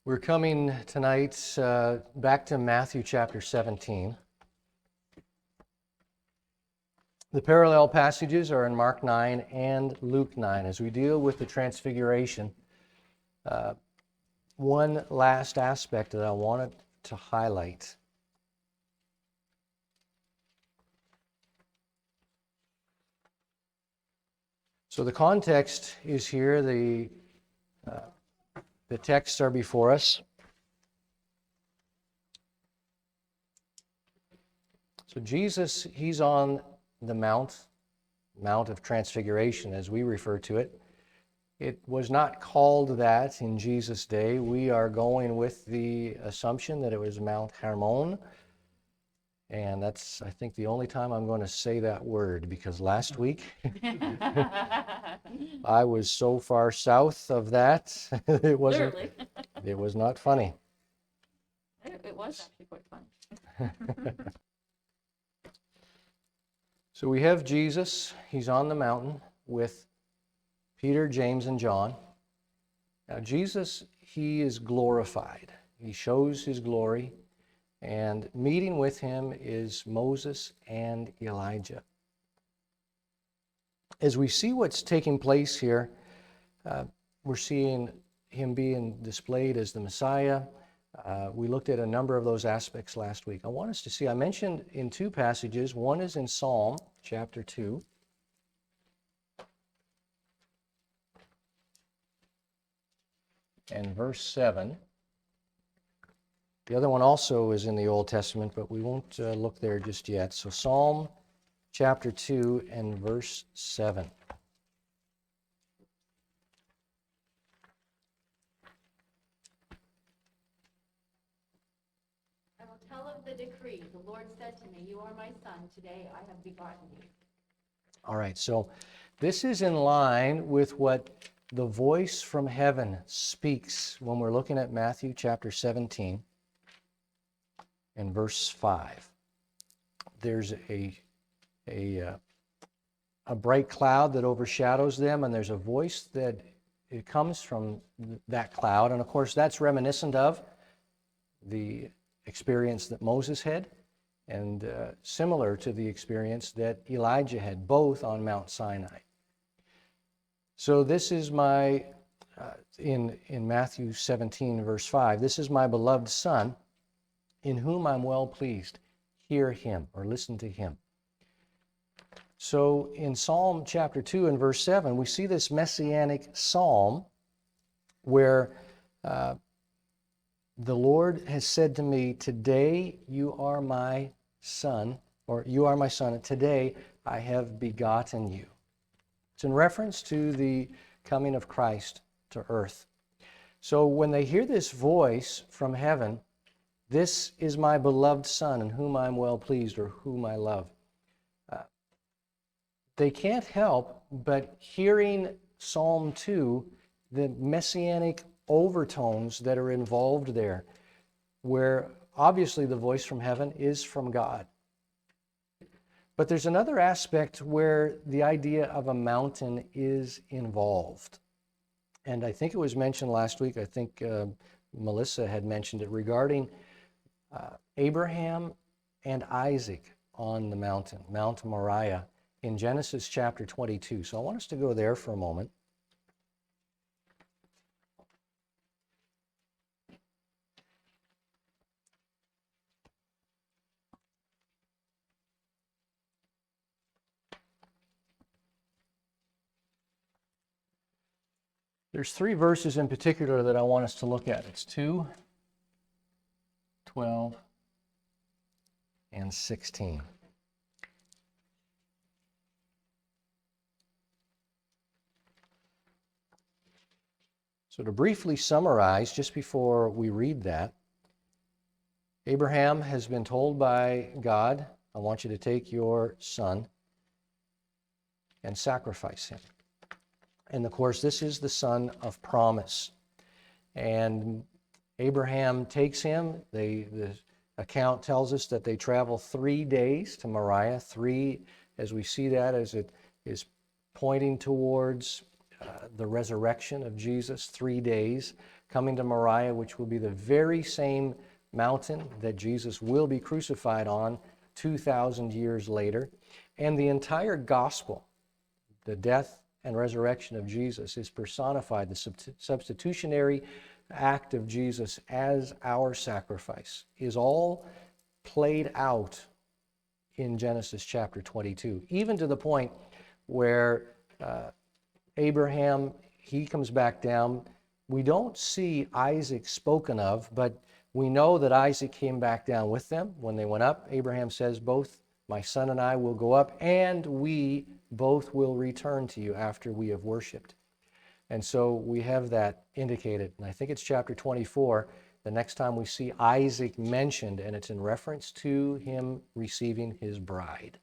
We're coming tonight back to Matthew chapter 17. The parallel passages are in Mark 9 and Luke 9 as we deal with the Transfiguration. One last aspect that I wanted to highlight. So the context is here. The texts are before us. So Jesus, he's on the Mount of Transfiguration, as we refer to it. It was not called that in Jesus' day. We are going with the assumption that it was Mount Hermon. And that's, I think, the only time I'm going to say that word, because last week I was so far south of that, it wasn't. Literally. It was not funny. It was actually quite fun. So we have Jesus. He's on the mountain with Peter, James, and John. Now Jesus, he is glorified. He shows his glory. And meeting with him is Moses and Elijah. As we see what's taking place here, we're seeing him being displayed as the Messiah. We looked at a number of those aspects last week. I want us to see, I mentioned in two passages. One is in Psalm chapter 2. And verse 7. The other one also is in the Old Testament, but we won't look there just yet. So Psalm chapter 2 and verse 7. I will tell of the decree. The Lord said to me, "You are my son. Today I have begotten you." All right, so this is in line with what the voice from heaven speaks when we're looking at Matthew chapter 17 and verse 5. There's a bright cloud that overshadows them, and there's a voice that it comes from that cloud. And of course, that's reminiscent of the experience that Moses had, and similar to the experience that Elijah had, both on Mount Sinai. So this is my, in Matthew 17, verse 5, "This is my beloved Son, in whom I'm well pleased. Hear him," or listen to him. So in Psalm chapter 2 and verse 7, we see this messianic psalm where the Lord has said to me, "Today you are my son," or "You are my son, and today I have begotten you." It's in reference to the coming of Christ to earth. So when they hear this voice from heaven, "This is my beloved Son, in whom I'm well pleased," or "whom I love," they can't help but hearing Psalm 2, the messianic overtones that are involved there, where obviously the voice from heaven is from God. But there's another aspect where the idea of a mountain is involved. And I think it was mentioned last week, I think Melissa had mentioned it, regarding Abraham and Isaac on the mountain, Mount Moriah, in Genesis chapter 22. So I want us to go there for a moment. There's three verses in particular that I want us to look at. It's 2, 12, and 16. So to briefly summarize, just before we read that, Abraham has been told by God, "I want you to take your son and sacrifice him." And of course, this is the son of promise. And Abraham takes him. The account tells us that they travel 3 days to Moriah. 3, as we see that, as it is pointing towards the resurrection of Jesus, 3 days coming to Moriah, which will be the very same mountain that Jesus will be crucified on 2,000 years later. And the entire gospel, the death and resurrection of Jesus, is personified, the substitutionary act of Jesus as our sacrifice is all played out in Genesis chapter 22, even to the point where Abraham, he comes back down. We don't see Isaac spoken of, but we know that Isaac came back down with them when they went up. Abraham says, both my son and I will go up, and we both will return to you after we have worshiped. And so we have that indicated. And I think it's chapter 24, the next time we see Isaac mentioned, and it's in reference to him receiving his bride.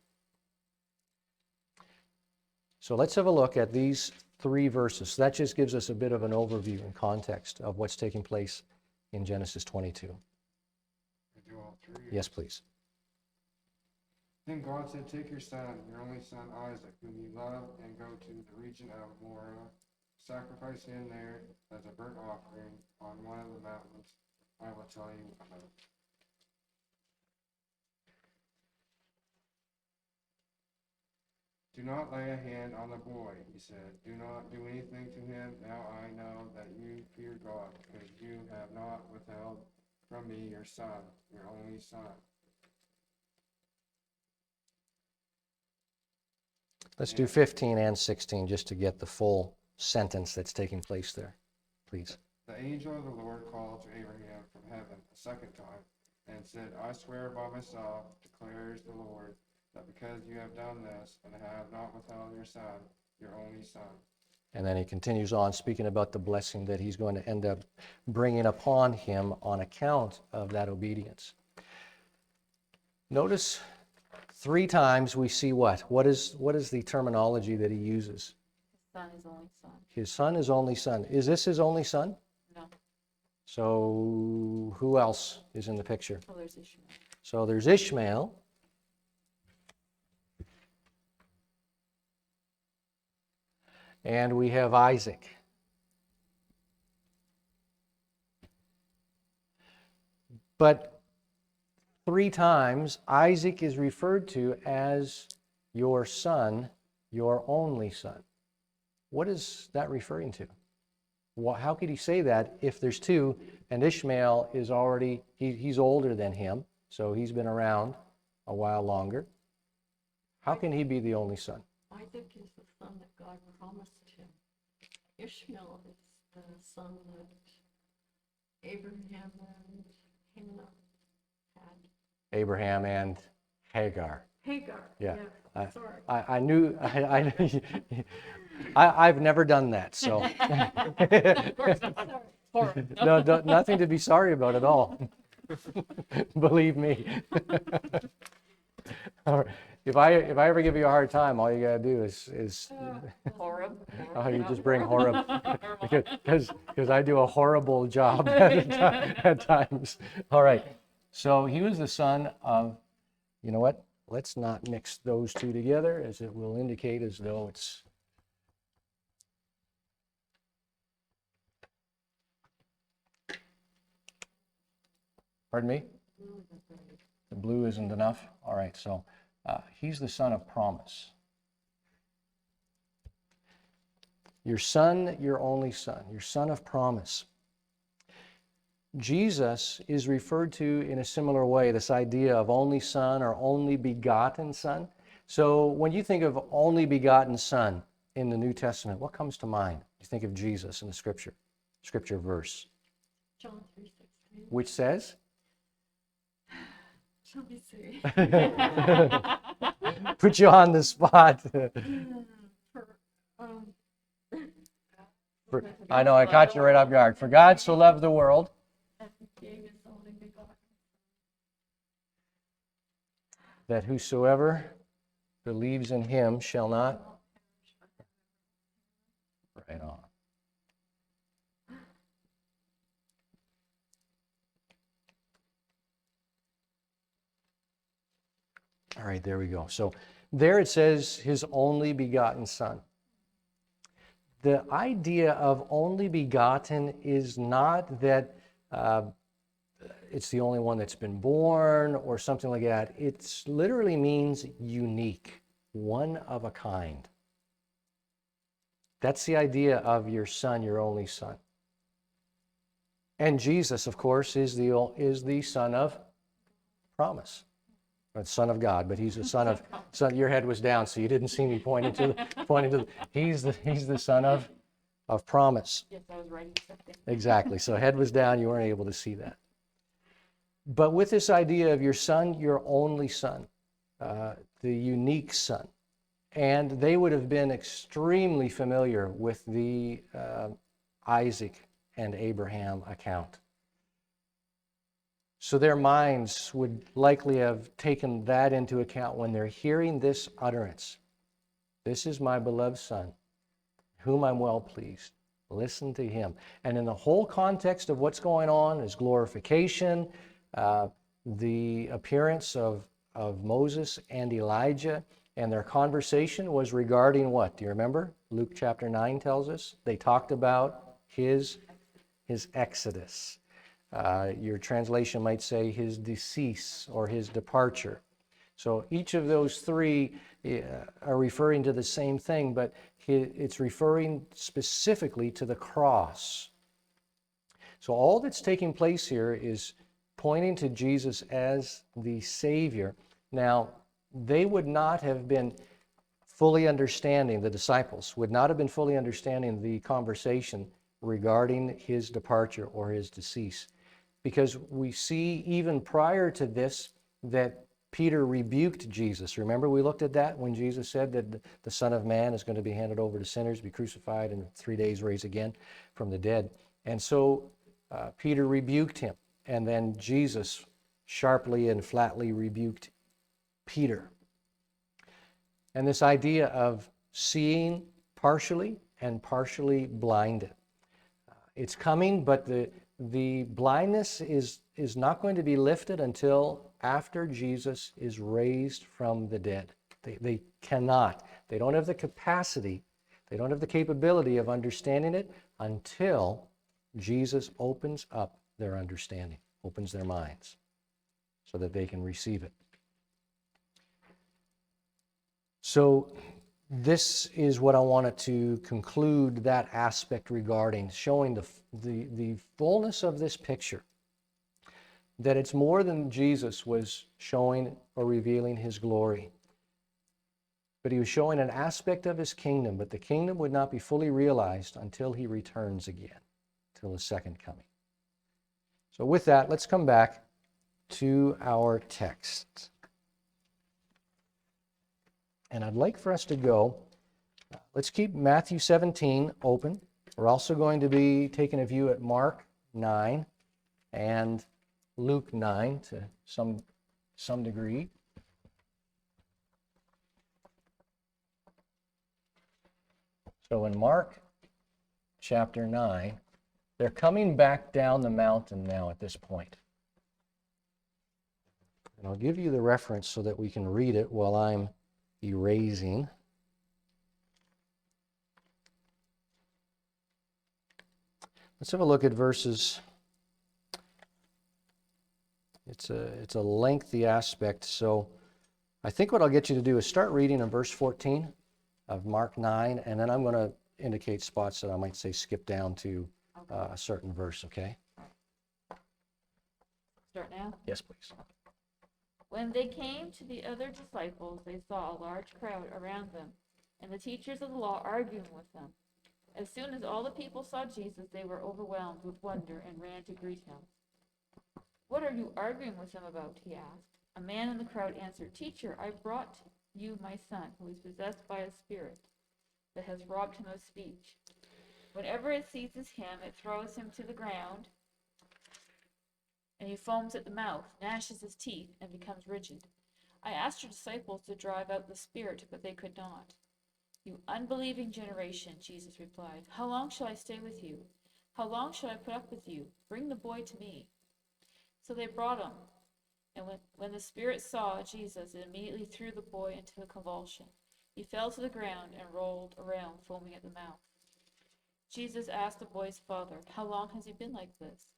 So let's have a look at these 3 verses. That just gives us a bit of an overview and context of what's taking place in Genesis 22. I do all 3. Yes, please. Then God said, take your son, your only son Isaac, whom you love, and go to the region of Moriah. Sacrifice him there as a burnt offering on one of the mountains I will tell you about. Do not lay a hand on the boy, he said. Do not do anything to him. Now I know that you fear God, because you have not withheld from me your son, your only son. Let's do 15 and 16 just to get the full sentence that's taking place there, please. The angel of the Lord called to Abraham from heaven a second time and said, I swear by myself, declares the Lord, that because you have done this and have not withheld your son, your only son. And then he continues on speaking about the blessing that he's going to end up bringing upon him on account of that obedience. Notice 3 times we see what? What is the terminology that he uses? His son is only son. His son is only son. Is this his only son? No. So who else is in the picture? Oh, there's Ishmael. So there's Ishmael. And we have Isaac. But 3 times, Isaac is referred to as your son, your only son. What is that referring to? How could he say that if there's 2 and Ishmael is already, he's older than him, so he's been around a while longer. How can he be the only son? Isaac is the son that God promised him. Ishmael is the son that Abraham and Hannah had. Abraham and Hagar. Hagar. Yeah. Sorry. I knew, I've never done that, so. Of course not. Sorry. No, nothing to be sorry about at all. Believe me. All right. If I ever give you a hard time, all you gotta do is Horeb. you just bring Horeb, because I do a horrible job at times. All right. So he was the son of, you know what? Let's not mix those 2 together, as it will indicate as though it's. Pardon me? The blue isn't enough? All right, so he's the son of promise. Your son, your only son, your son of promise. Jesus is referred to in a similar way, this idea of only son or only begotten son. So when you think of only begotten son in the New Testament, what comes to mind? You think of Jesus in the scripture verse, John 3:16. which says? Shall we see? Put you on the spot. I know, I caught you right off guard. For God so loved the world. Gave his only begotten. That whosoever believes in him shall not. Right on. All right, there we go. So there it says his only begotten son. the idea of only begotten is not that it's the only one that's been born or something like that. It literally means unique, one of a kind. That's the idea of your son, your only son. And Jesus, of course, is the son of promise. Or the son of God, but he's the son of son. Your head was down, so you didn't see me pointing to the. He's the son of promise. Yes, I was writing something. Exactly. So head was down, you weren't able to see that. But with this idea of your son, your only son, the unique son, and they would have been extremely familiar with the Isaac and Abraham account. So their minds would likely have taken that into account when they're hearing this utterance. This is my beloved son, whom I'm well pleased. Listen to him. And in the whole context of what's going on is glorification, the appearance of Moses and Elijah, and their conversation was regarding what? Do you remember? Luke chapter 9 tells us. They talked about his exodus. Your translation might say his decease or his departure. So each of those three are referring to the same thing, but it's referring specifically to the cross. So all that's taking place here is pointing to Jesus as the Savior. Now, they would not have been fully understanding, the disciples would not have been fully understanding the conversation regarding his departure or his decease. Because we see even prior to this that Peter rebuked Jesus. Remember, we looked at that when Jesus said that the Son of Man is going to be handed over to sinners, be crucified, and 3 days raise again from the dead. And so Peter rebuked him. And then Jesus sharply and flatly rebuked Peter. And this idea of seeing partially and partially blinded. It's coming, but the blindness is not going to be lifted until after Jesus is raised from the dead. They cannot. They don't have the capacity. They don't have the capability of understanding it until Jesus opens up their understanding, opens their minds, so that they can receive it. So this is what I wanted to conclude that aspect regarding, showing the fullness of this picture, that it's more than Jesus was showing or revealing his glory, but he was showing an aspect of his kingdom, but the kingdom would not be fully realized until he returns again, till his second coming. So with that, let's come back to our text. And I'd like for us to go, let's keep Matthew 17 open. We're also going to be taking a view at Mark 9 and Luke 9 to some degree. So in Mark chapter 9, they're coming back down the mountain now at this point. And I'll give you the reference so that we can read it while I'm erasing. Let's have a look at verses. It's a lengthy aspect, so I think what I'll get you to do is start reading in verse 14 of Mark 9, and then I'm going to indicate spots that I might say skip down to a certain verse, okay? Start now. Yes, please. When they came to the other disciples, they saw a large crowd around them, and the teachers of the law arguing with them. As soon as all the people saw Jesus, they were overwhelmed with wonder and ran to greet him. "What are you arguing with them about?" he asked. A man in the crowd answered, "Teacher, I brought you my son, who is possessed by a spirit that has robbed him of speech. Whenever it seizes him, it throws him to the ground, and he foams at the mouth, gnashes his teeth, and becomes rigid. I asked your disciples to drive out the spirit, but they could not." "You unbelieving generation," Jesus replied, "how long shall I stay with you? How long shall I put up with you? Bring the boy to me." So they brought him, and when the spirit saw Jesus, it immediately threw the boy into a convulsion. He fell to the ground and rolled around, foaming at the mouth. Jesus asked the boy's father, "How long has he been like this?"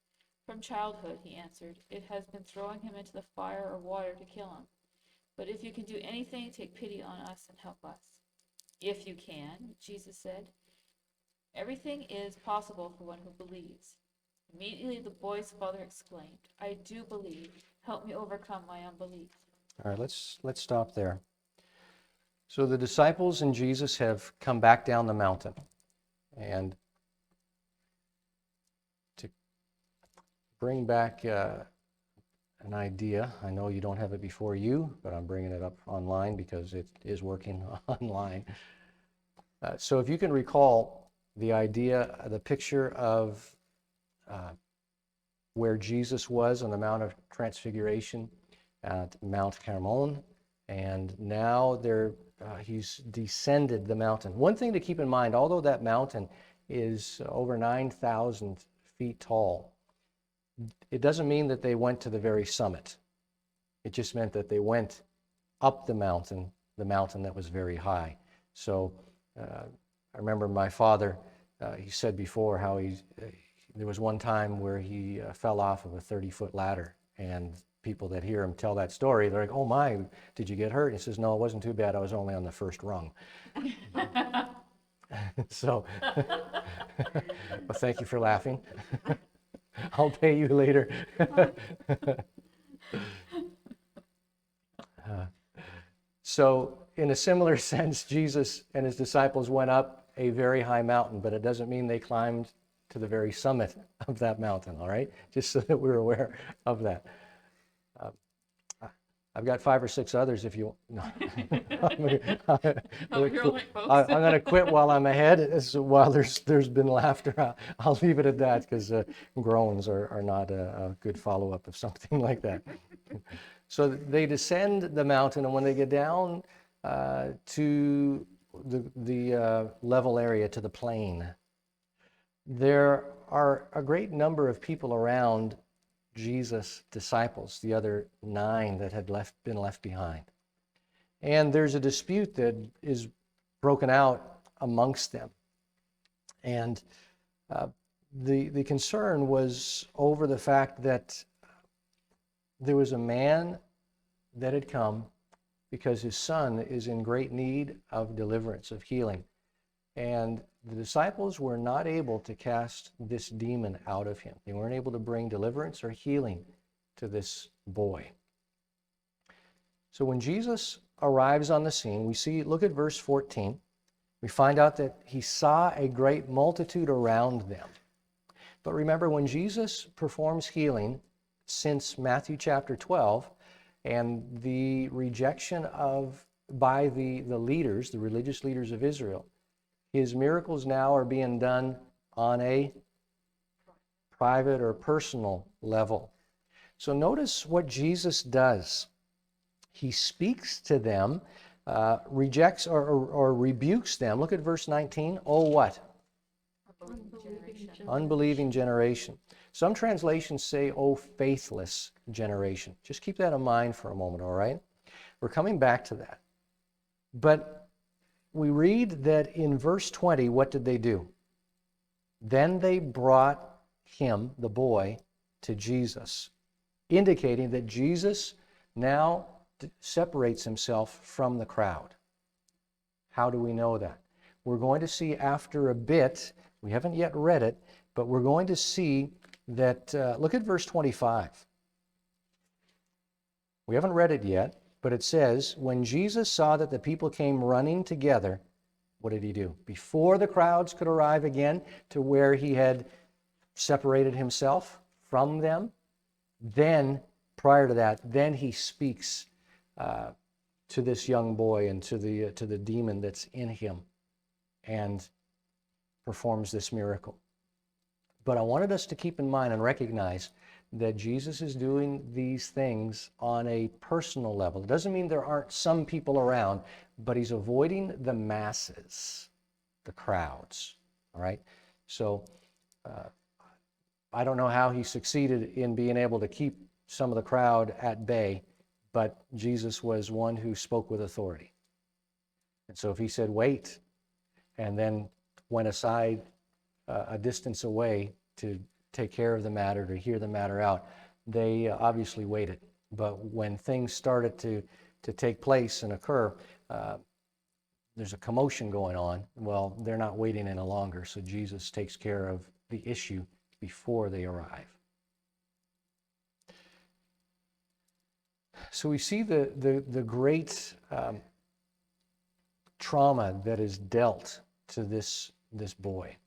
"From childhood," he answered. "It has been throwing him into the fire or water to kill him. But if you can do anything, take pity on us and help us." "If you can," Jesus said. "Everything is possible for one who believes." Immediately the boy's father exclaimed, "I do believe. Help me overcome my unbelief." All right, let's stop there. So the disciples and Jesus have come back down the mountain. And to bring back an idea, I know you don't have it before you, but I'm bringing it up online because it is working online. So if you can recall the idea, the picture of where Jesus was on the Mount of Transfiguration at Mount Carmel, and now he's descended the mountain. One thing to keep in mind, although that mountain is over 9,000 feet tall, it doesn't mean that they went to the very summit. It just meant that they went up the mountain that was very high. So I remember my father, he said before how there was one time where he fell off of a 30-foot ladder, and people that hear him tell that story, they're like, "Oh my, did you get hurt?" And he says, "No, it wasn't too bad. I was only on the first rung." So, well, thank you for laughing. I'll pay you later. So, in a similar sense, Jesus and his disciples went up a very high mountain, but it doesn't mean they climbed to the very summit of that mountain, all right? Just so that we're aware of that. I've got 5 or 6 others if you no. I'm going to quit while I'm ahead, while there's been laughter. I'll leave it at that because groans are not a good follow-up of something like that. So they descend the mountain, and when they get down to the level area, to the plain, there are a great number of people around Jesus' disciples, the other 9 that had been left behind. And there's a dispute that is broken out amongst them. And the concern was over the fact that there was a man that had come because his son is in great need of deliverance, of healing. And the disciples were not able to cast this demon out of him. They weren't able to bring deliverance or healing to this boy. So when Jesus arrives on the scene, we see, look at verse 14. We find out that he saw a great multitude around them. But remember, when Jesus performs healing, since Matthew chapter 12, and the rejection by the leaders, the religious leaders of Israel, his miracles now are being done on a private or personal level. So notice what Jesus does. He speaks to them, rejects or rebukes them. Look at verse 19. Oh, what? Unbelieving generation. Some translations say, oh, faithless generation. Just keep that in mind for a moment, all right? We're coming back to that. But we read that in verse 20, what did they do? Then they brought him, the boy, to Jesus, indicating that Jesus now separates himself from the crowd. How do we know that? We're going to see after a bit, we haven't yet read it, but we're going to see that, look at verse 25. We haven't read it yet, but it says, when Jesus saw that the people came running together, what did he do? Before the crowds could arrive again to where he had separated himself from them, then, prior to that, then he speaks to this young boy and to the demon that's in him and performs this miracle. But I wanted us to keep in mind and recognize that Jesus is doing these things on a personal level. It doesn't mean there aren't some people around, but he's avoiding the masses, the crowds, all right? So I don't know how he succeeded in being able to keep some of the crowd at bay, but Jesus was one who spoke with authority. And so if he said, wait, and then went aside a distance away to take care of the matter, to hear the matter out. They obviously waited. But when things started to take place and occur, there's a commotion going on. Well, they're not waiting any longer, so Jesus takes care of the issue before they arrive. So we see the great trauma that is dealt to this boy.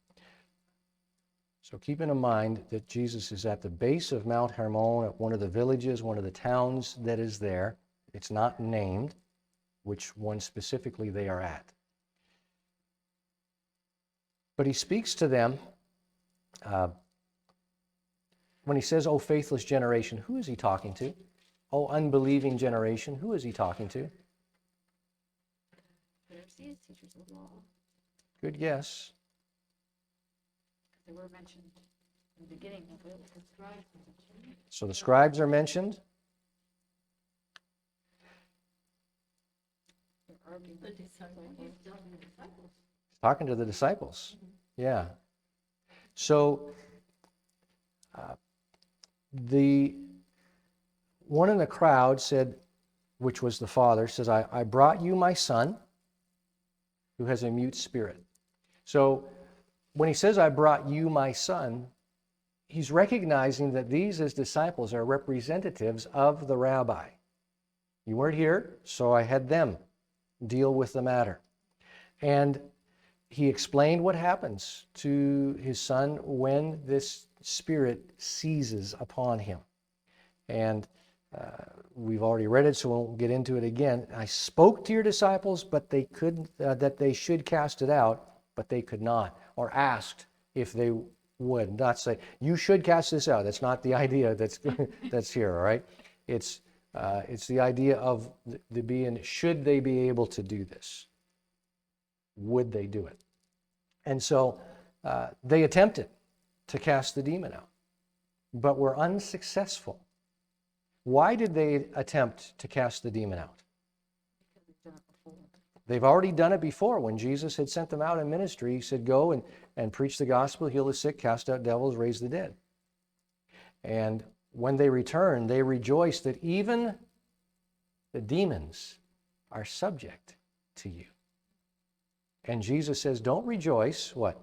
So keeping in mind that Jesus is at the base of Mount Hermon, at one of the villages, one of the towns that is there. It's not named which one specifically they are at. But he speaks to them. When he says, "Oh, faithless generation," who is he talking to? "Oh, unbelieving generation," who is he talking to? Pharisees, teachers of the law, Good guess. they were mentioned in the beginning of it. The scribes were mentioned. So the scribes are mentioned. They're arguing The with disciples. He's talking to the disciples. Yeah. So the one in the crowd said, which was the father, says, I brought you my son who has a mute spirit. So when he says, I brought you my son, he's recognizing that these as disciples are representatives of the rabbi. You weren't here, so I had them deal with the matter. And he explained what happens to his son when this spirit seizes upon him. And we've already read it, so we won't get into it again. I spoke to your disciples, but they couldn't, that they should cast it out, but they could not. Or asked if they would. Not say, you should cast this out. That's not the idea that's here, all right? It's the idea of the being, should they be able to do this? Would they do it? And so they attempted to cast the demon out, but were unsuccessful. Why did they attempt to cast the demon out? because they've done it before. They've already done it before. When Jesus had sent them out in ministry, he said, go and preach the gospel, heal the sick, cast out devils, raise the dead. And when they returned, they rejoiced that even the demons are subject to you. And Jesus says, don't rejoice, what?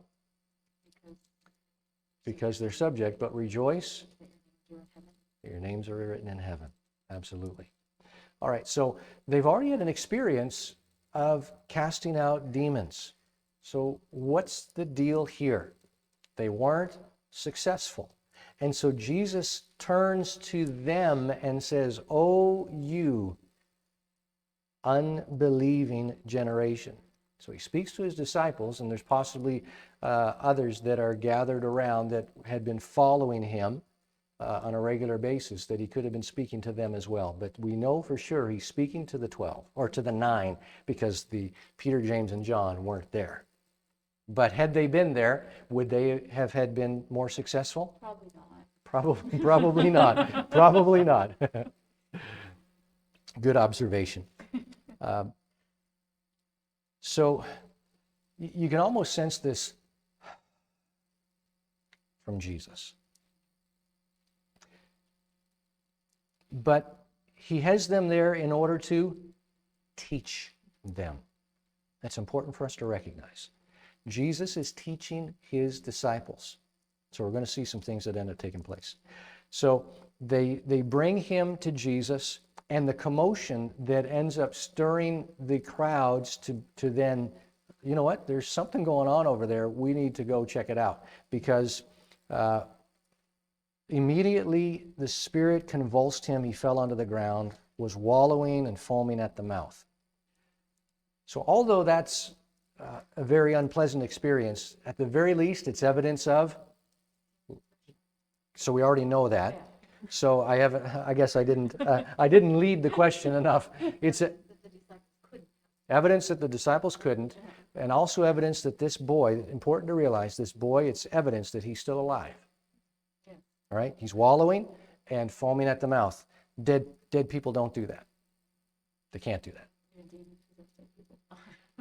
Because they're subject, but rejoice. Your names are written in heaven. Absolutely. All right, so they've already had an experience of casting out demons. So what's the deal here? They weren't successful. And so Jesus turns to them and says, "Oh, you unbelieving generation." So he speaks to his disciples, and there's possibly others that are gathered around that had been following him on a regular basis, that he could have been speaking to them as well. But we know for sure he's speaking to the 12, or to the 9, because the Peter, James, and John weren't there. But had they been there, would they have had been more successful? Probably not. Probably not. Probably not. Good observation. So you can almost sense this from Jesus. But he has them there in order to teach them. That's important for us to recognize. Jesus is teaching his disciples. So we're going to see some things that end up taking place. So they bring him to Jesus, and the commotion that ends up stirring the crowds to then, you know what, there's something going on over there. We need to go check it out. Because immediately the spirit convulsed him. He fell onto the ground, was wallowing and foaming at the mouth. So although that's a very unpleasant experience, at the very least it's evidence of, so we already know that. Yeah. So I guess I didn't lead the question enough. It's evidence that the disciples couldn't, and also evidence that this boy, important to realize, this boy, it's evidence that he's still alive. Yeah. All right? He's wallowing and foaming at the mouth. Dead people don't do that. They can't do that. Even demon possessed dead people.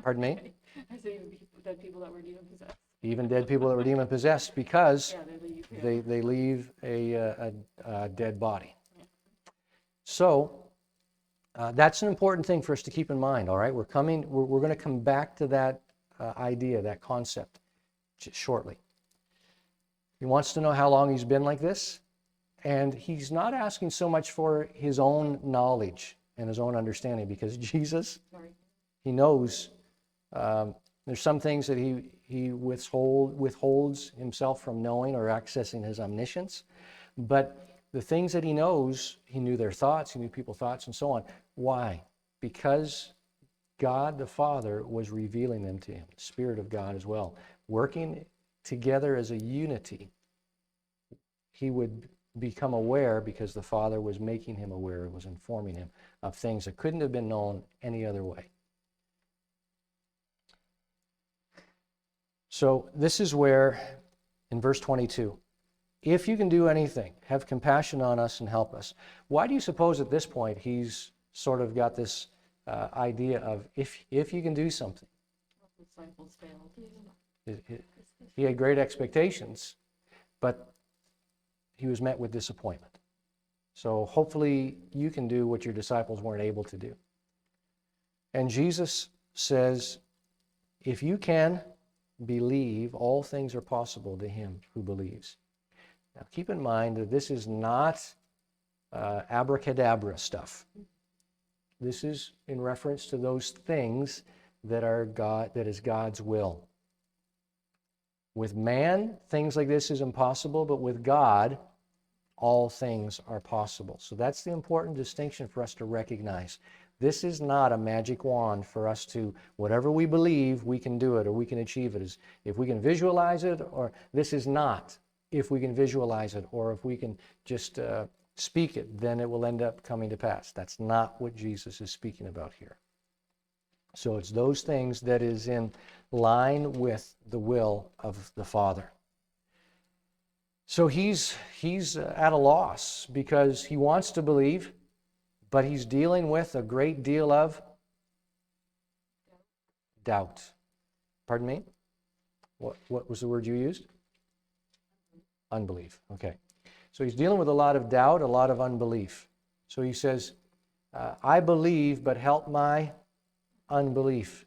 Pardon me? I said even dead people that were demon possessed. even dead people that were demon possessed, because Yeah, they leave. Yeah. they leave a dead body. So that's an important thing for us to keep in mind. All right, we're going to come back to that idea, that concept, shortly. He wants to know how long he's been like this, and he's not asking so much for his own knowledge and his own understanding, because Jesus, Sorry. he knows there's some things that he withholds himself from knowing or accessing his omniscience, but the things that he knows, he knew their thoughts, he knew people's thoughts and so on. Why? Because God the Father was revealing them to him, the Spirit of God as well, working together as a unity. He would become aware because the Father was making him aware, was informing him of things that couldn't have been known any other way. So this is where, in verse 22, if you can do anything, have compassion on us and help us. Why do you suppose at this point he's sort of got this idea of if you can do something? The disciples failed. He had great expectations, but he was met with disappointment. So hopefully you can do what your disciples weren't able to do. And Jesus says, if you can believe, all things are possible to him who believes. Now keep in mind that this is not abracadabra stuff. This is in reference to those things that is God's will. With man, things like this is impossible, but with God, all things are possible. So that's the important distinction for us to recognize. This is not a magic wand for us to, whatever we believe, we can do it or we can achieve it. If we can visualize it, or this is not if we can visualize it, or if we can just speak it, then it will end up coming to pass. That's not what Jesus is speaking about here. So it's those things that is in line with the will of the Father. So he's at a loss because he wants to believe, but he's dealing with a great deal of doubt. Pardon me? What was the word you used? Unbelief. Okay. So he's dealing with a lot of doubt, a lot of unbelief. So he says, I believe, but help my unbelief.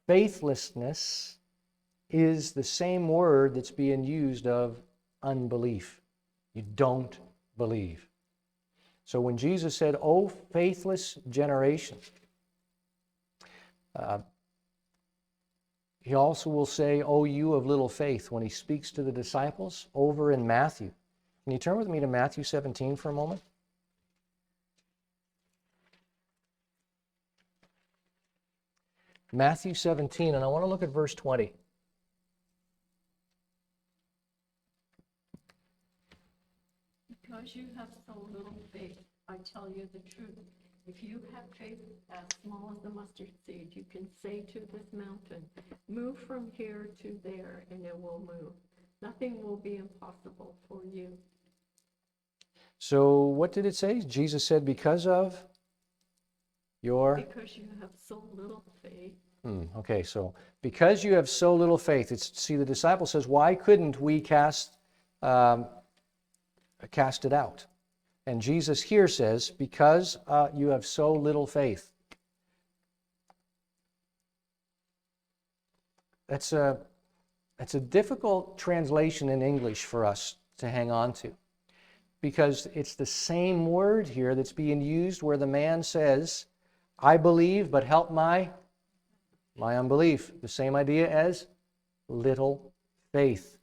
Faithlessness is the same word that's being used of unbelief. You don't believe. So when Jesus said, "O faithless generation," he also will say, "O you of little faith," when he speaks to the disciples over in Matthew. Can you turn with me to Matthew 17 for a moment? Matthew 17, and I want to look at verse 20. Because you have so little faith, I tell you the truth. If you have faith as small as the mustard seed, you can say to this mountain, move from here to there, and it will move. Nothing will be impossible for you. So what did it say? Jesus said, because of your... Because you have so little faith. Okay, so because you have so little faith. See, the disciple says, why couldn't we cast it out? And Jesus here says, because you have so little faith. That's a difficult translation in English for us to hang on to, because it's the same word here that's being used where the man says, I believe, but help my unbelief. The same idea as little faith.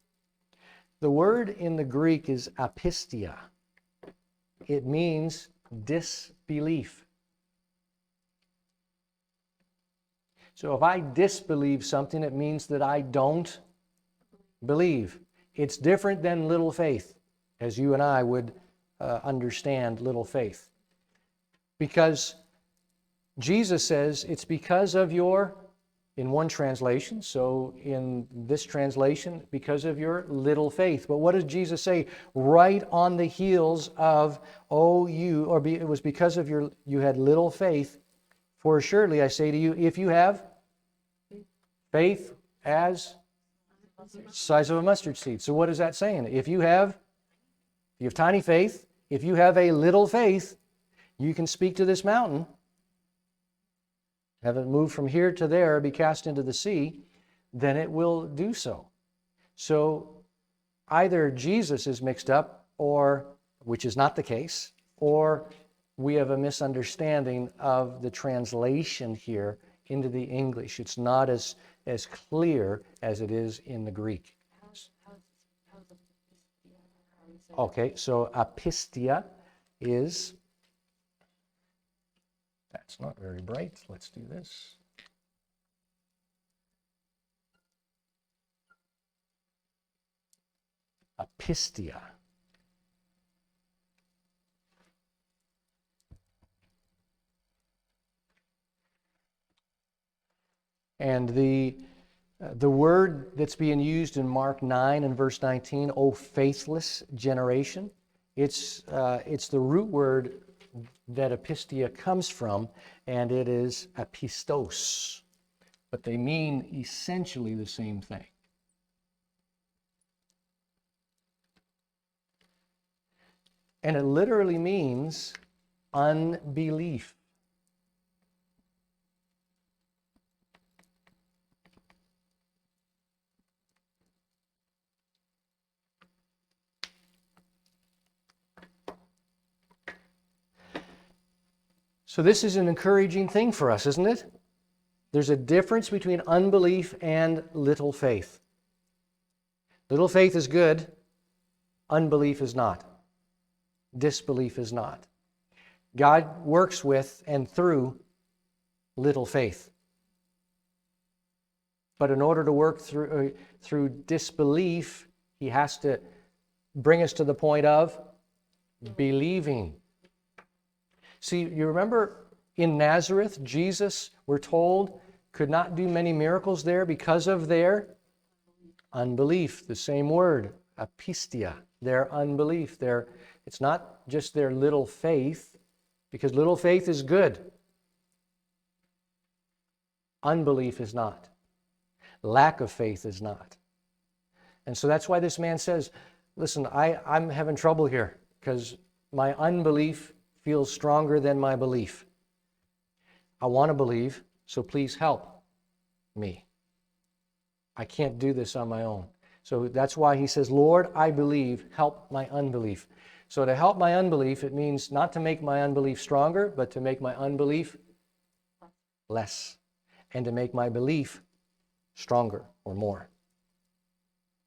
The word in the Greek is apistia. It means disbelief. So if I disbelieve something, it means that I don't believe. It's different than little faith, as you and I would understand little faith. Because Jesus says it's because of your, in one translation, so in this translation, because of your little faith. But what does Jesus say right on the heels of, it was because of you had little faith? For surely I say to you, if you have Faith as size of a mustard seed. So what is that saying? If you have tiny faith, if you have a little faith, you can speak to this mountain, have it move from here to there, be cast into the sea, then it will do so. So either Jesus is mixed up, or, which is not the case, or we have a misunderstanding of the translation here into the English. It's not as clear as it is in the Greek. Okay, so apistia is, that's not very bright. Let's do this. Apistia. And the word that's being used in Mark 9 and verse 19, "O faithless generation," it's the root word that apistia comes from, and it is apistos. But they mean essentially the same thing. And it literally means unbelief. So this is an encouraging thing for us, isn't it? There's a difference between unbelief and little faith. Little faith is good, unbelief is not. Disbelief is not. God works with and through little faith. But in order to work through disbelief, He has to bring us to the point of believing. See, you remember in Nazareth, Jesus, we're told, could not do many miracles there because of their unbelief. The same word, apistia, their unbelief. It's not just their little faith, because little faith is good. Unbelief is not. Lack of faith is not. And so that's why this man says, listen, I'm having trouble here because my unbelief feels stronger than my belief. I want to believe, so please help me. I can't do this on my own. So that's why he says, Lord, I believe, help my unbelief. So to help my unbelief, it means not to make my unbelief stronger, but to make my unbelief less. And to make my belief stronger or more.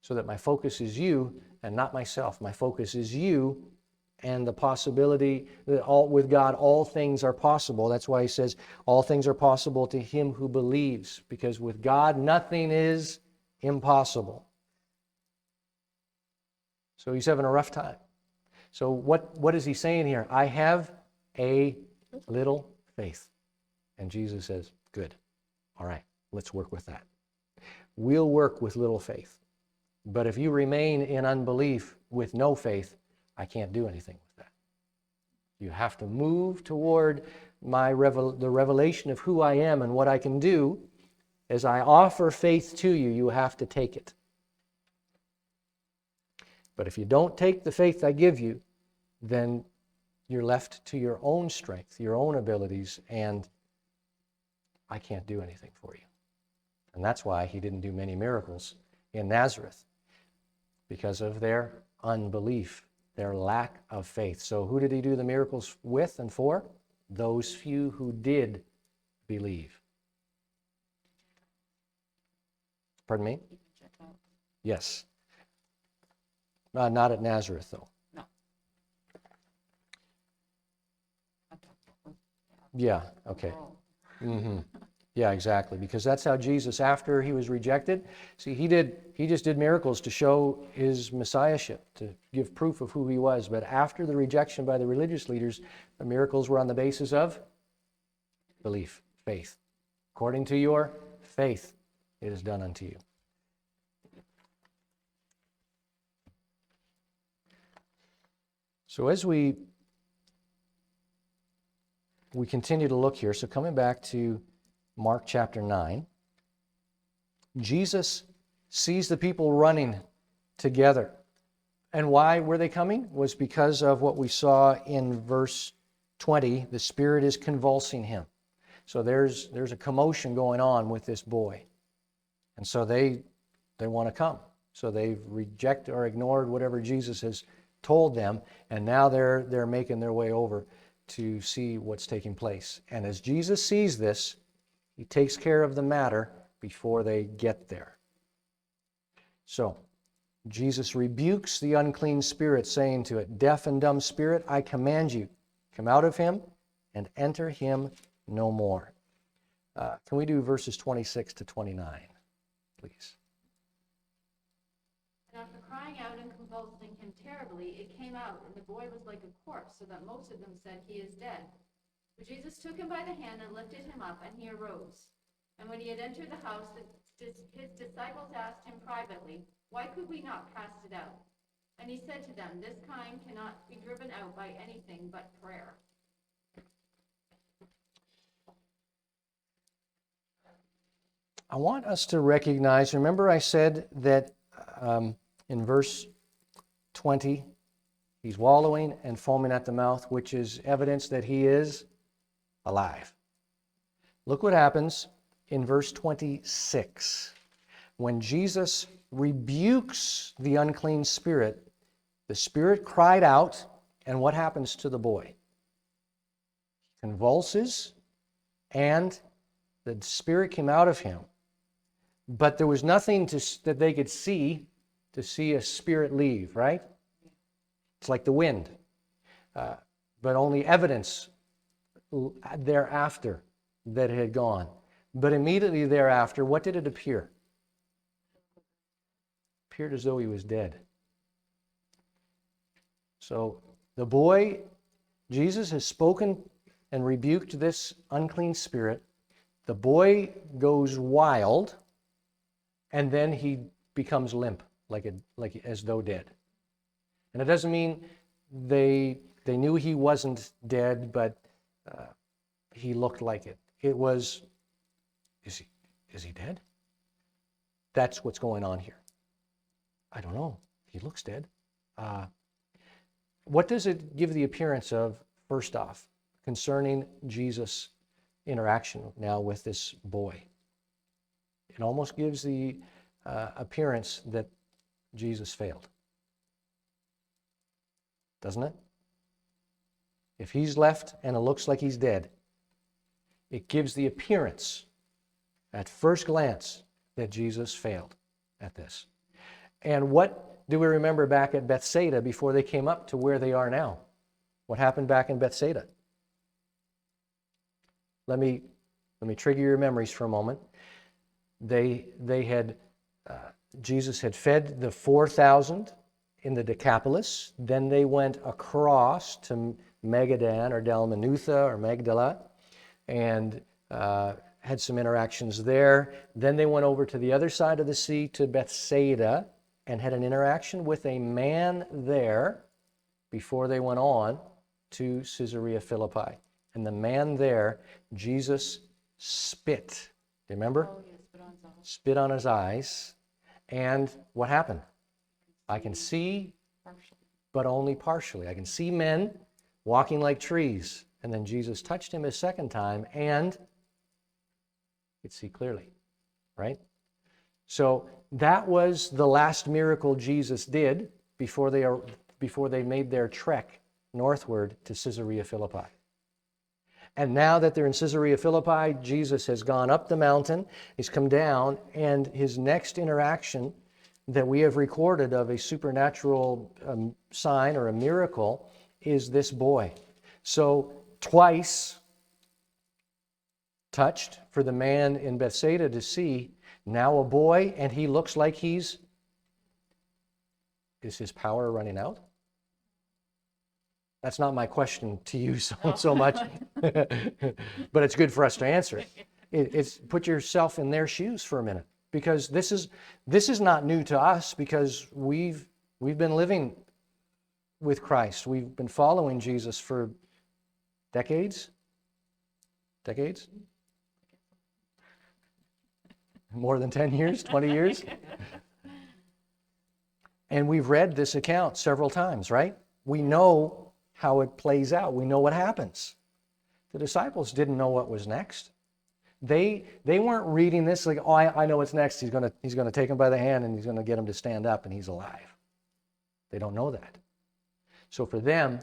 So that my focus is you and not myself. My focus is you and the possibility that with God all things are possible. That's why he says all things are possible to him who believes. Because with God nothing is impossible. So he's having a rough time. So what is he saying here? I have a little faith. And Jesus says, good. All right, let's work with that. We'll work with little faith. But if you remain in unbelief with no faith, I can't do anything with that. You have to move toward the revelation of who I am and what I can do. As I offer faith to you, you have to take it. But if you don't take the faith I give you, then you're left to your own strength, your own abilities, and I can't do anything for you. And that's why he didn't do many miracles in Nazareth, because of their unbelief, their lack of faith. So who did he do the miracles with and for? Those few who did believe. Pardon me? Yes. Not at Nazareth, though. No. Yeah, okay. Mm-hmm. Yeah, exactly. Because that's how Jesus, after he was rejected, see, he just did miracles to show his messiahship, to give proof of who he was. But after the rejection by the religious leaders, the miracles were on the basis of belief, faith. According to your faith, it is done unto you. So as we continue to look here, so coming back to Mark chapter 9, Jesus sees the people running together. And why were they coming? Was because of what we saw in verse 20. The Spirit is convulsing him. So there's a commotion going on with this boy. And so they want to come. So they've rejected or ignored whatever Jesus has told them, and now they're making their way over to see what's taking place. And as Jesus sees this, he takes care of the matter before they get there. So Jesus rebukes the unclean spirit, saying to it, "Deaf and dumb spirit, I command you, come out of him and enter him no more." Can we do verses 26 to 29, please? And after crying out and convulsing him terribly, it came out, and the boy was like a corpse, so that most of them said, "He is dead." But Jesus took him by the hand and lifted him up, and he arose. And when he had entered the house, his disciples asked him privately, "Why could we not cast it out?" And he said to them, "This kind cannot be driven out by anything but prayer." I want us to recognize, remember I said that in verse 20, he's wallowing and foaming at the mouth, which is evidence that he is alive. Look what happens in verse 26. When Jesus rebukes the unclean spirit, the spirit cried out, and what happens to the boy? Convulses, and the spirit came out of him. But there was nothing that they could see to see a spirit leave, right? It's like the wind. But only evidence thereafter that it had gone. But immediately thereafter, what did it appear? It appeared as though he was dead. So the boy, Jesus has spoken and rebuked this unclean spirit. The boy goes wild, and then he becomes limp, like as though dead. And it doesn't mean they knew he wasn't dead, but he looked like it. It was, is he dead? That's what's going on here. I don't know. He looks dead. What does it give the appearance of, first off, concerning Jesus' interaction now with this boy? It almost gives the appearance that Jesus failed. Doesn't it? If he's left and it looks like he's dead, it gives the appearance, at first glance, that Jesus failed at this. And what do we remember back at Bethsaida before they came up to where they are now? What happened back in Bethsaida? Let me trigger your memories for a moment. Jesus had fed the 4,000 in the Decapolis. Then they went across to Magadan or Dalmanutha or Magdala and had some interactions there. Then they went over to the other side of the sea to Bethsaida and had an interaction with a man there before they went on to Caesarea Philippi. And the man there, Jesus spit. Do you remember? Oh, yes, but on Zohar. Spit on his eyes. And what happened? I can see, Partial. but only partially. I can see men walking like trees. And then Jesus touched him a second time and he could see clearly, right? So that was the last miracle Jesus did before they made their trek northward to Caesarea Philippi. And now that they're in Caesarea Philippi, Jesus has gone up the mountain, he's come down, and his next interaction that we have recorded of a supernatural sign or a miracle is this boy. So twice touched for the man in Bethsaida to see, now a boy, and he looks like is his power running out? That's not my question to you so much, but it's good for us to answer. It's put yourself in their shoes for a minute, because this is not new to us, because we've been living with Christ. We've been following Jesus for decades. More than 10 years, 20 years? And we've read this account several times, right? We know how it plays out. We know what happens. The disciples didn't know what was next. They weren't reading this like, oh, I know what's next. He's gonna take him by the hand and he's gonna get him to stand up and he's alive. They don't know that. So for them,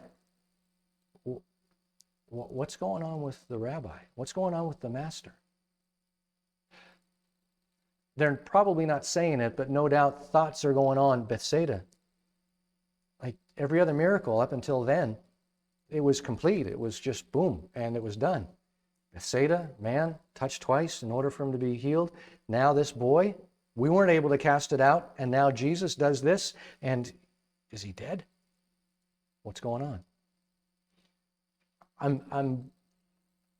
what's going on with the rabbi? What's going on with the master? They're probably not saying it, but no doubt thoughts are going on. Bethsaida, like every other miracle up until then, it was complete. It was just boom, and it was done. Bethsaida, man, touched twice in order for him to be healed. Now this boy, we weren't able to cast it out, and now Jesus does this, and is he dead? What's going on?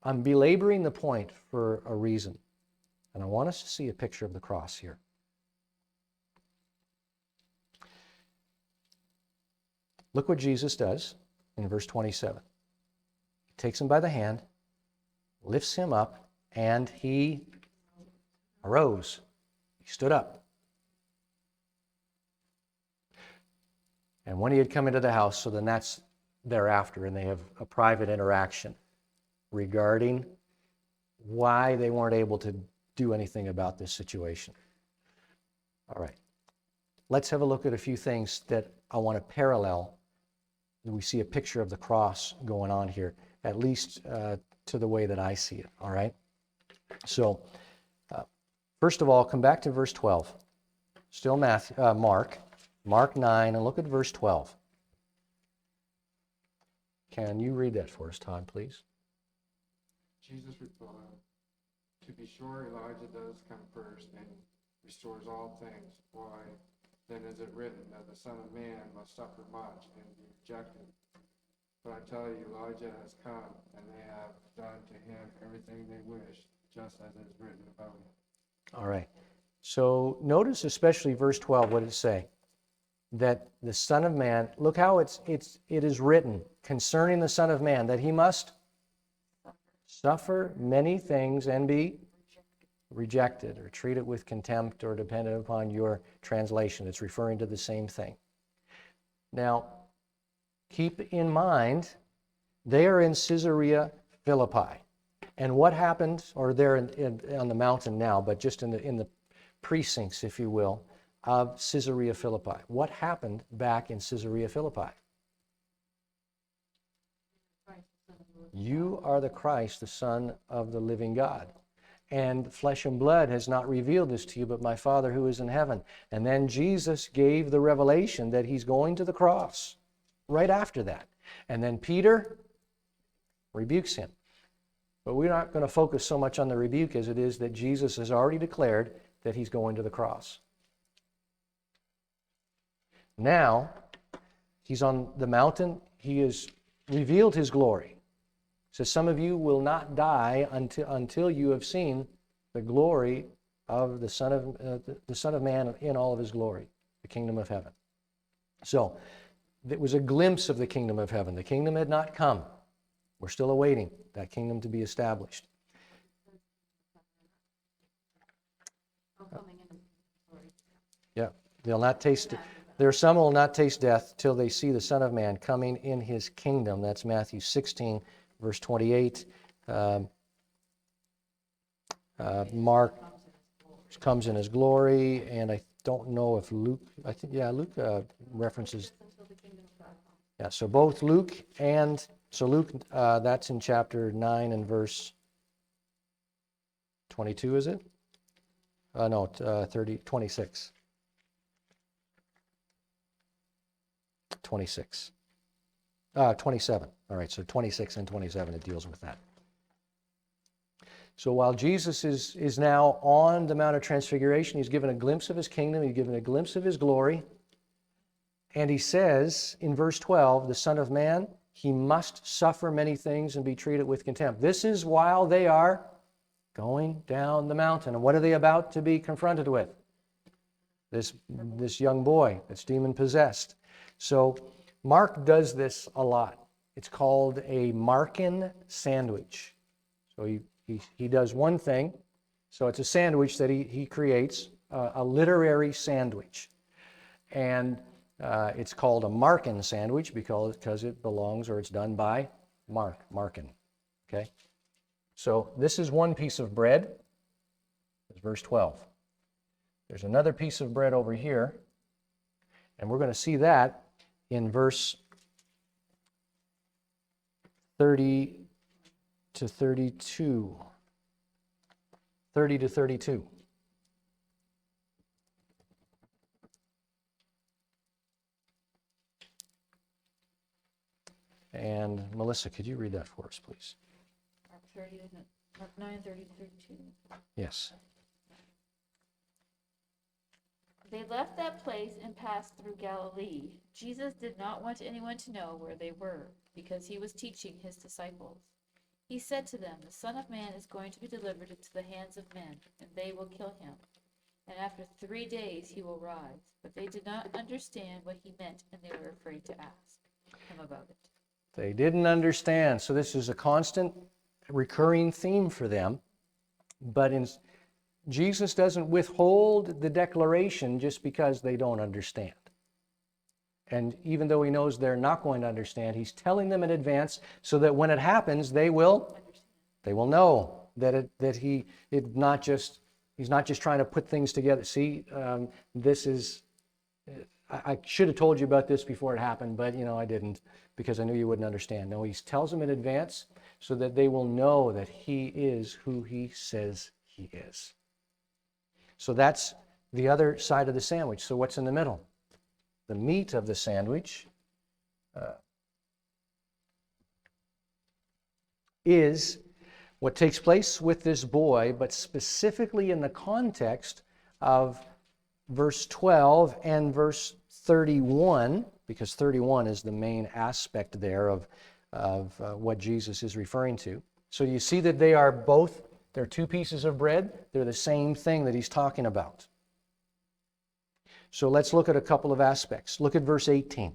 I'm belaboring the point for a reason. And I want us to see a picture of the cross here. Look what Jesus does in verse 27. He takes him by the hand, lifts him up, and he arose. He stood up. And when he had come into the house, so then that's thereafter, and they have a private interaction regarding why they weren't able to do anything about this situation. All right. Let's have a look at a few things that I want to parallel. We see a picture of the cross going on here, at least to the way that I see it. All right. So, first of all, come back to verse 12. Still Mark 9, and look at verse 12. Can you read that for us, Todd, please? Jesus replied, "To be sure, Elijah does come first and restores all things. Why, then is it written that the Son of Man must suffer much and be rejected? But I tell you, Elijah has come, and they have done to him everything they wished, just as it is written about him." All right. So notice especially verse 12, what did it say? That the Son of Man, look how it is written concerning the Son of Man, that he must suffer many things and be rejected or treated with contempt, or dependent upon your translation. It's referring to the same thing. Now, keep in mind, they are in Caesarea Philippi. And what happened, or they're on the mountain now, but just in the precincts, if you will, of Caesarea Philippi. What happened back in Caesarea Philippi? You are the Christ, the Son of the living God. And flesh and blood has not revealed this to you, but my Father who is in heaven. And then Jesus gave the revelation that he's going to the cross right after that. And then Peter rebukes him. But we're not going to focus so much on the rebuke as it is that Jesus has already declared that he's going to the cross. Now, he's on the mountain. He has revealed his glory. So some of you will not die until you have seen the glory of the Son of Man in all of his glory, the kingdom of heaven. So it was a glimpse of the kingdom of heaven. The kingdom had not come. We're still awaiting that kingdom to be established. Yeah, they'll not taste it. There are some who will not taste death till they see the Son of Man coming in his kingdom. That's Matthew 16. Verse 28, Mark comes in his glory, and I don't know if Luke, Luke references. Yeah, so both Luke Luke, that's in chapter 9 and verse 22, is it? 26. 26. 27. All right, so 26 and 27, it deals with that. So while Jesus is now on the Mount of Transfiguration, he's given a glimpse of his kingdom, he's given a glimpse of his glory, and he says in verse 12, the Son of Man, he must suffer many things and be treated with contempt. This is while they are going down the mountain. And what are they about to be confronted with? This young boy that's demon-possessed. So Mark does this a lot. It's called a Markan sandwich. So he does one thing, So it's a sandwich that he creates, a literary sandwich. And it's called a Markan sandwich because it belongs or it's done by Markan. Okay? So this is one piece of bread. It's verse 12. There's another piece of bread over here, and we're going to see that in verse 30 to 32. 30 to 32. And Melissa, could you read that for us, please? Mark 30, isn't it? Mark 9, 30 to 32. Yes. They left that place and passed through Galilee. Jesus did not want anyone to know where they were, because he was teaching his disciples. He said to them, "The Son of Man is going to be delivered into the hands of men, and they will kill him. And after 3 days he will rise." But they did not understand what he meant, and they were afraid to ask him about it. They didn't understand. So this is a constant recurring theme for them. But Jesus doesn't withhold the declaration just because they don't understand. And even though he knows they're not going to understand, he's telling them in advance so that when it happens, they will know that he's not just trying to put things together. See, I should have told you about this before it happened, but I didn't because I knew you wouldn't understand. No, he tells them in advance so that they will know that he is who he says he is. So that's the other side of the sandwich. So what's in the middle? The meat of the sandwich is what takes place with this boy, but specifically in the context of verse 12 and verse 31, because 31 is the main aspect there of what Jesus is referring to. So you see that they're two pieces of bread. They're the same thing that he's talking about. So let's look at a couple of aspects. Look at verse 18.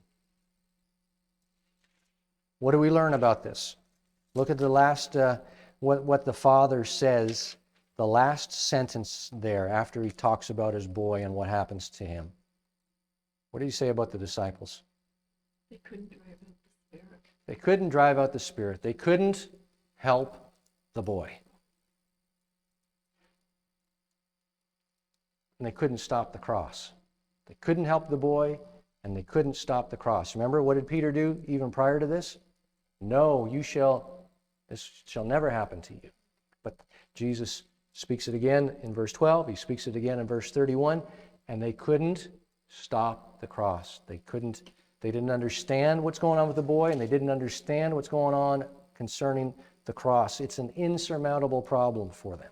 What do we learn about this? Look at the last, what the Father says, the last sentence there after he talks about his boy and what happens to him. What did he say about the disciples? They couldn't drive out the spirit. They couldn't drive out the spirit. They couldn't help the boy. And they couldn't stop the cross. They couldn't help the boy, and they couldn't stop the cross. Remember, what did Peter do even prior to this? No, this shall never happen to you. But Jesus speaks it again in verse 12. He speaks it again in verse 31. And they couldn't stop the cross. They didn't understand what's going on with the boy, and they didn't understand what's going on concerning the cross. It's an insurmountable problem for them.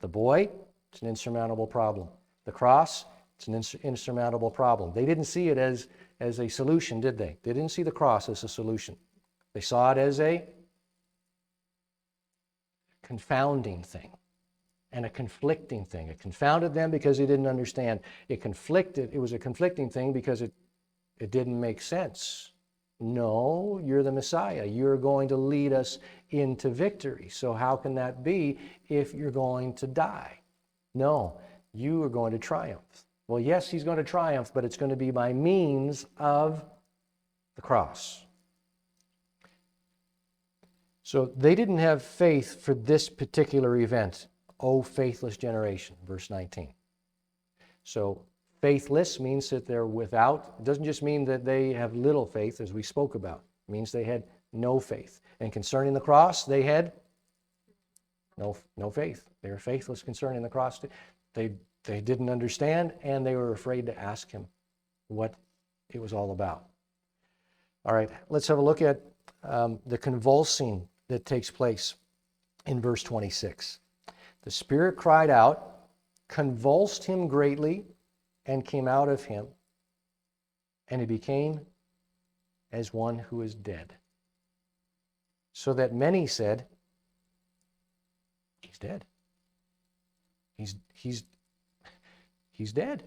The boy, it's an insurmountable problem. The cross, it's an insurmountable problem. They didn't see it as a solution, did they? They didn't see the cross as a solution. They saw it as a confounding thing and a conflicting thing. It confounded them because they didn't understand. It was a conflicting thing because it didn't make sense. No, you're the Messiah. You're going to lead us into victory. So how can that be if you're going to die? No, you are going to triumph. Well, yes, he's going to triumph, but it's going to be by means of the cross. So they didn't have faith for this particular event. O faithless generation, verse 19. So faithless means that they're without. It doesn't just mean that they have little faith, as we spoke about. It means they had no faith. And concerning the cross, they had no faith. They were faithless concerning the cross. They didn't understand, and they were afraid to ask him what it was all about. All right, let's have a look at the convulsing that takes place in verse 26. The Spirit cried out, convulsed him greatly, and came out of him, and he became as one who is dead. So that many said, he's dead. He's dead.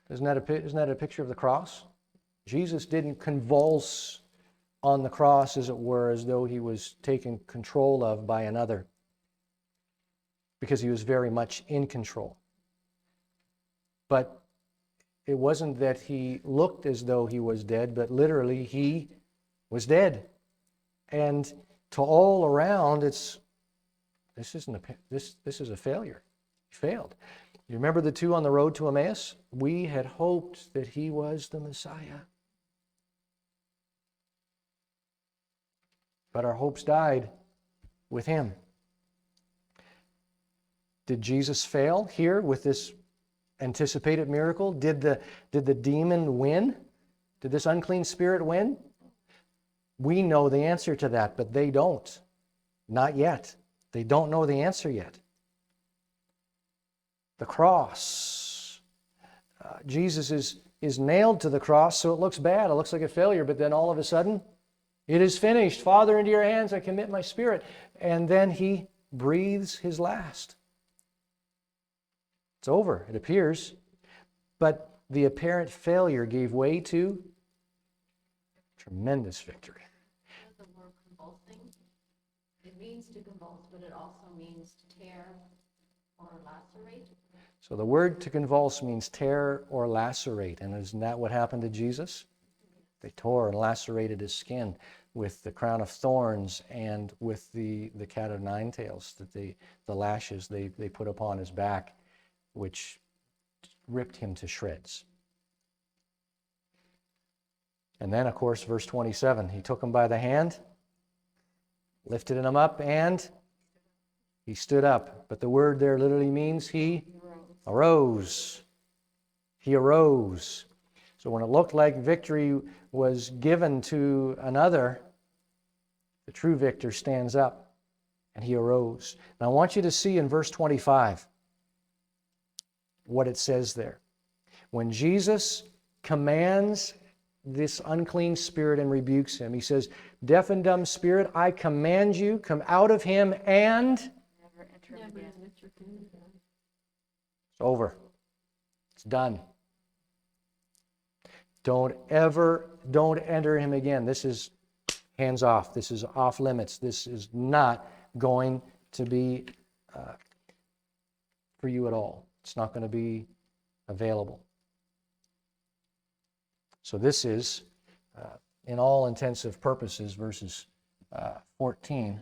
Isn't that a picture of the cross? Jesus didn't convulse on the cross, as it were, as though he was taken control of by another. because he was very much in control. But it wasn't that he looked as though he was dead, but literally he was dead. And to all around, this is a failure. He failed. You remember the two on the road to Emmaus? We had hoped that he was the Messiah. But our hopes died with him. Did Jesus fail here with this anticipated miracle? Did the demon win? Did this unclean spirit win? We know the answer to that, but they don't. Not yet. They don't know the answer yet. The cross. Jesus is nailed to the cross, so it looks bad. It looks like a failure, but then all of a sudden, it is finished. Father, into your hands I commit my spirit. And then he breathes his last. It's over, it appears. But the apparent failure gave way to tremendous victory. The word convulsing, it means to convulse, but it also means to tear or lacerate. So the word to convulse means tear or lacerate. And isn't that what happened to Jesus? They tore and lacerated his skin with the crown of thorns and with the cat of nine tails, the lashes they put upon his back, which ripped him to shreds. And then, of course, verse 27, he took him by the hand, lifted him up, and he stood up. But the word there literally means he arose. He arose. So when it looked like victory was given to another, the true victor stands up and he arose. Now I want you to see in verse 25 what it says there. When Jesus commands this unclean spirit and rebukes him, he says, "Deaf and dumb spirit, I command you, come out of him and..." Never enter him again. It's over. It's done. Don't enter him again. This is hands off. This is off limits. This is not going to be for you at all. It's not going to be available. So this is, in all intensive purposes, verses 14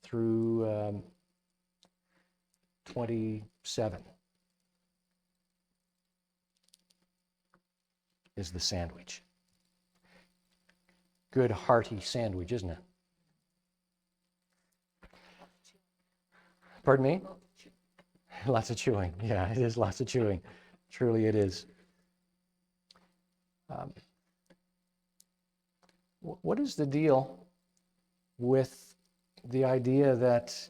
through 27 is the sandwich. Good hearty sandwich, isn't it? Pardon me? Lots of chewing. Yeah, it is lots of chewing. Truly it is. What is the deal with the idea that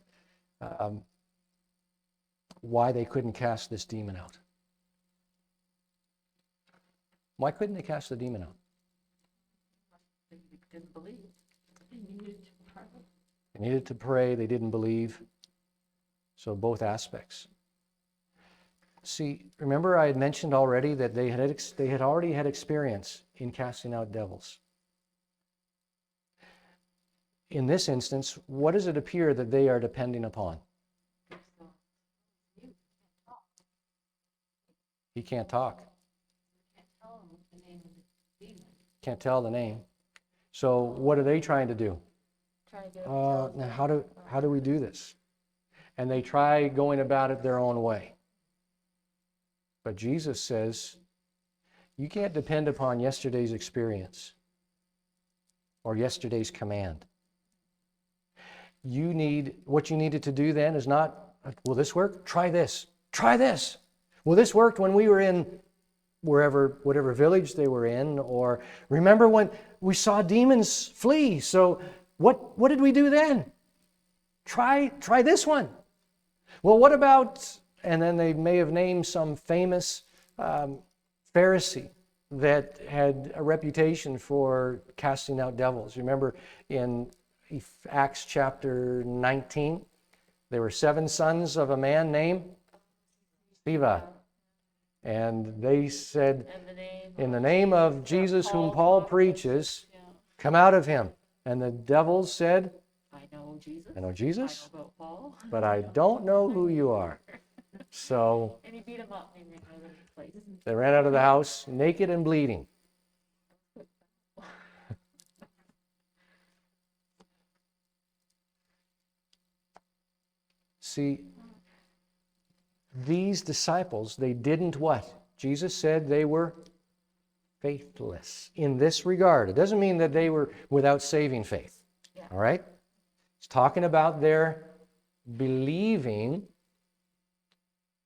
why they couldn't cast this demon out? Why couldn't they cast the demon out? They didn't believe. They needed to pray. They didn't believe. So both aspects. See, remember I had mentioned already that they had already had experience in casting out devils. In this instance, what does it appear that they are depending upon? He can't talk. Can't tell the name. So what are they trying to do? Trying to get him Now how do we do this? And they try going about it their own way. But Jesus says, you can't depend upon yesterday's experience or yesterday's command. What you needed to do then is not, will this work? Try this. Try this. Well, this worked when we were in whatever village they were in, or remember when we saw demons flee. So what did we do then? Try this one. Well, what about, and then they may have named some famous Pharisee that had a reputation for casting out devils. Remember in Acts chapter 19, there were 7 sons of a man named Sceva. And they said, in the name of Jesus whom Paul preaches, come out of him. And the devils said, I know Jesus. I know I Jesus, know about Paul. but I don't know who you are. So And he beat him up in another place. they ran out of the house naked and bleeding. See, these disciples, they didn't what? Jesus said they were faithless in this regard. It doesn't mean that they were without saving faith. Yeah. All right? It's talking about their believing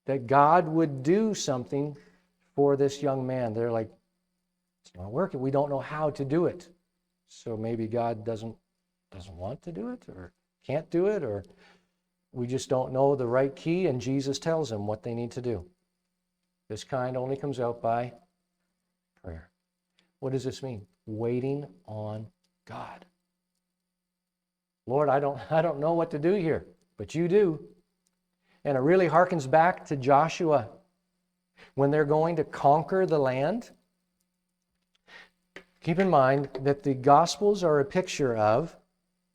that God would do something for this young man. They're like, it's not working. We don't know how to do it. So maybe God doesn't want to do it or can't do it, or we just don't know the right key, and Jesus tells them what they need to do. This kind only comes out by prayer. What does this mean? Waiting on God. Lord, I don't know what to do here, but you do. And it really harkens back to Joshua when they're going to conquer the land. Keep in mind that the Gospels are a picture of,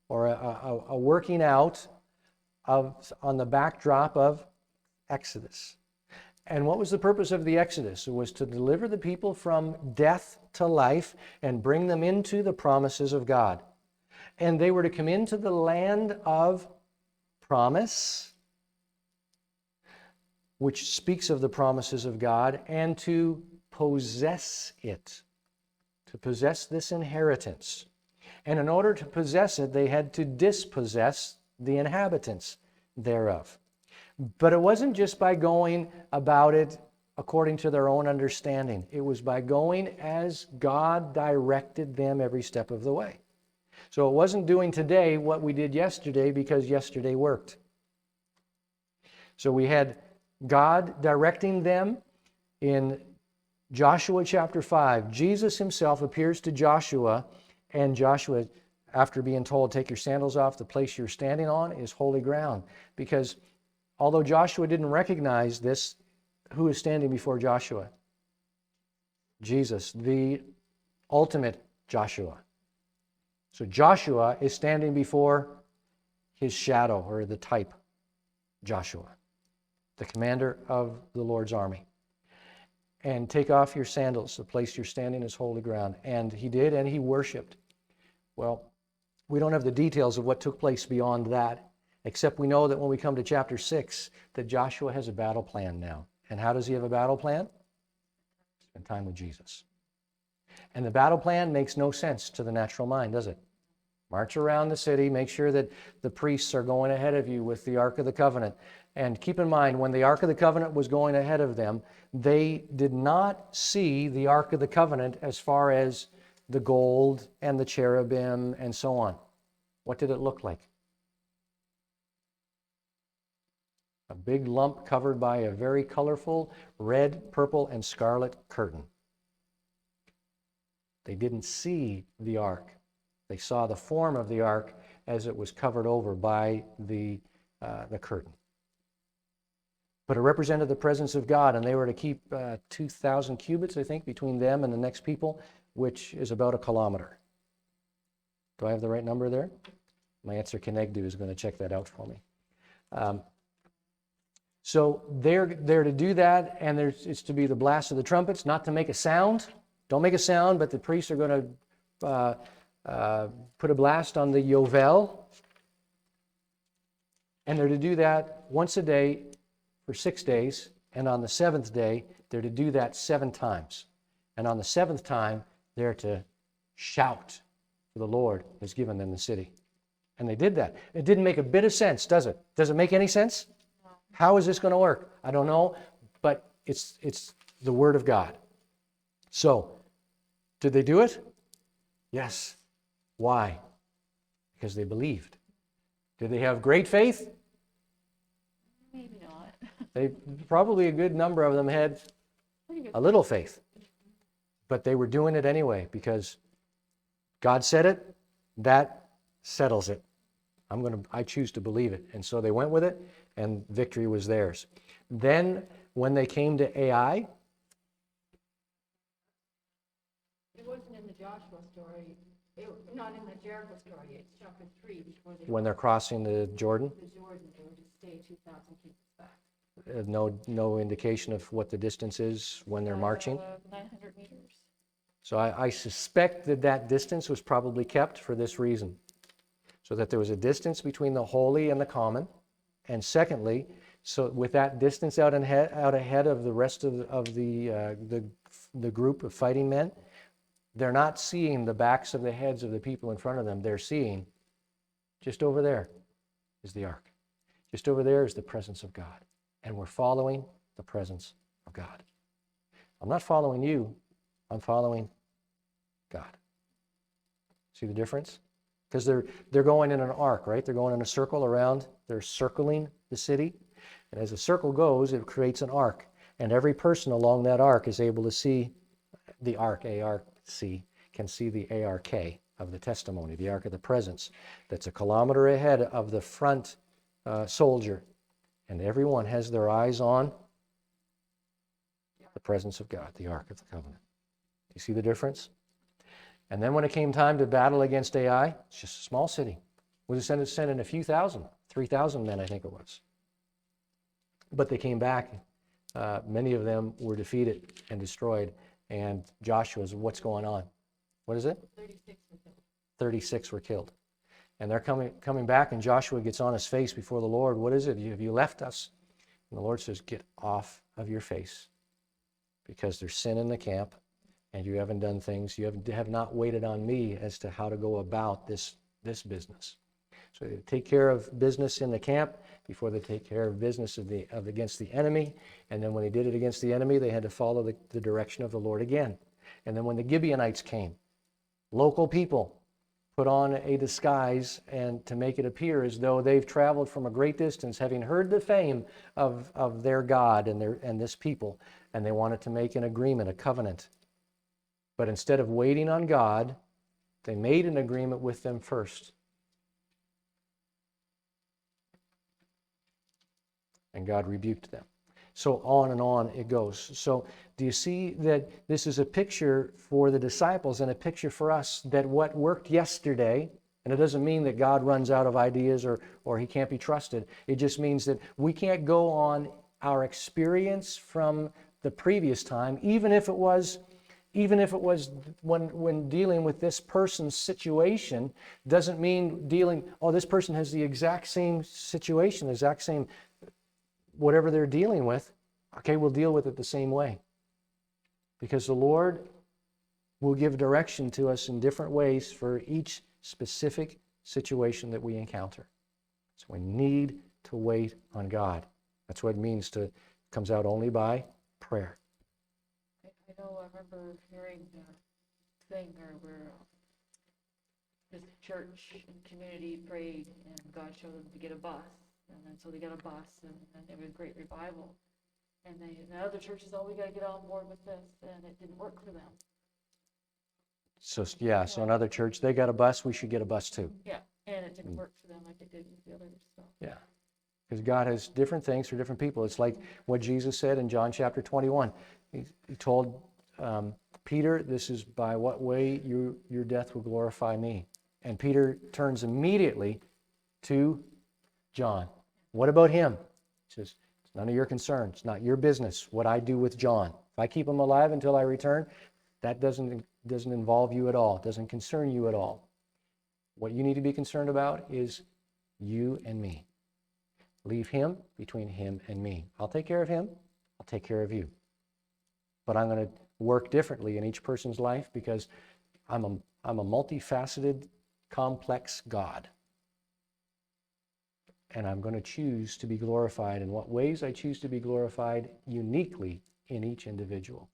or a working out of, on the backdrop of Exodus. And what was the purpose of the Exodus? It was to deliver the people from death to life and bring them into the promises of God. And they were to come into the land of promise, which speaks of the promises of God, and to possess it, to possess this inheritance. And in order to possess it, they had to dispossess the inhabitants thereof. But it wasn't just by going about it according to their own understanding. It was by going as God directed them every step of the way. So it wasn't doing today what we did yesterday because yesterday worked. So we had God directing them in Joshua chapter 5. Jesus himself appears to Joshua, and Joshua, after being told, take your sandals off, the place you're standing on is holy ground. Because although Joshua didn't recognize this, who is standing before Joshua? Jesus, the ultimate Joshua. So Joshua is standing before his shadow, or the type, Joshua, the commander of the Lord's army. And take off your sandals, the place you're standing is holy ground. And he did, and he worshiped. Well, we don't have the details of what took place beyond that, except we know that when we come to chapter 6, that Joshua has a battle plan now. And how does he have a battle plan? Spend time with Jesus. And the battle plan makes no sense to the natural mind, does it? March around the city, make sure that the priests are going ahead of you with the Ark of the Covenant. And keep in mind, when the Ark of the Covenant was going ahead of them, they did not see the Ark of the Covenant as far as the gold and the cherubim and so on. What did it look like? A big lump covered by a very colorful red, purple, and scarlet curtain. They didn't see the ark. They saw the form of the ark as it was covered over by the curtain. But it represented the presence of God, and they were to keep 2,000 cubits, I think, between them and the next people, which is about 1 kilometer. Do I have the right number there? My answer Kenegdu is going to check that out for me. So they're to do that, and it's to be the blast of the trumpets, not to make a sound. Don't make a sound, but the priests are going to put a blast on the Yovel. And they're to do that once a day for 6 days, and on the seventh day, they're to do that 7 times. And on the 7th time, they're to shout, for the Lord has given them the city. And they did that. It didn't make a bit of sense, does it? Does it make any sense? How is this going to work? I don't know, but it's the Word of God. So, did they do it? Yes. Why? Because they believed. Did they have great faith? Maybe not. They probably a good number of them had Pretty good. a little faith. But they were doing it anyway because God said it, that settles it. I choose to believe it. And so they went with it, and victory was theirs. Then when they came to Ai, It wasn't in the Joshua story. Not in the Jericho story, it's chapter 3, before they When they're crossing the Jordan, the Jordan, they were to stay 2,000 cubits back. no indication of what the distance is when they're marching. 900 meters. So I suspect that that distance was probably kept for this reason, so that there was a distance between the holy and the common. And secondly, so with that distance out ahead of the rest of the group of fighting men, they're not seeing the backs of the heads of the people in front of them. They're seeing just over there is the ark. Just over there is the presence of God. And we're following the presence of God. I'm not following you. I'm following God. See the difference? Because they're going in an arc, right? They're going in a circle around. They're circling the city. And as a circle goes, it creates an arc. And every person along that arc is able to see the ark, A-R-C, can see the A-R-K of the testimony, the ark of the presence, that's a kilometer ahead of the front soldier. And everyone has their eyes on the presence of God, the ark of the covenant. Do you see the difference? And then when it came time to battle against Ai, it's just a small city. We sent in a few thousand, 3,000 men, I think it was. But they came back. Many of them were defeated and destroyed. And Joshua's, what's going on? What is it? 36 were killed. And they're coming back, and Joshua gets on his face before the Lord. What is it? Have you left us? And the Lord says, get off of your face, because there's sin in the camp, and you haven't done things. You have not waited on me as to how to go about this business. So they take care of business in the camp before they take care of business against the enemy. And then when they did it against the enemy, they had to follow the direction of the Lord again. And then when the Gibeonites came, local people put on a disguise and to make it appear as though they've traveled from a great distance, having heard the fame of their God and this people, and they wanted to make an agreement, a covenant. But instead of waiting on God, they made an agreement with them first. And God rebuked them. So on and on it goes. So do you see that this is a picture for the disciples and a picture for us, that what worked yesterday, and it doesn't mean that God runs out of ideas or he can't be trusted. It just means that we can't go on our experience from the previous time, even if it was when dealing with this person's situation, doesn't mean this person has the exact same situation, the exact same whatever they're dealing with. Okay, we'll deal with it the same way. Because the Lord will give direction to us in different ways for each specific situation that we encounter. So we need to wait on God. That's what it means comes out only by prayer. I know, I remember hearing a thing where this church and community prayed, and God showed them to get a bus. And then so they got a bus, and then there was a great revival. And the other churches, we got to get on board with this, and it didn't work for them. So another church, they got a bus, we should get a bus too. Yeah, and it didn't work for them like it did with the others. So. Yeah, because God has different things for different people. It's like what Jesus said in John chapter 21. He told Peter, this is by what way your death will glorify me. And Peter turns immediately to John. What about him? He says, it's none of your concern. It's not your business what I do with John. If I keep him alive until I return, that doesn't involve you at all. It doesn't concern you at all. What you need to be concerned about is you and me. Leave him between him and me. I'll take care of him. I'll take care of you. But I'm going to work differently in each person's life, because I'm a multifaceted, complex God. And I'm going to choose to be glorified in what ways I choose to be glorified uniquely in each individual.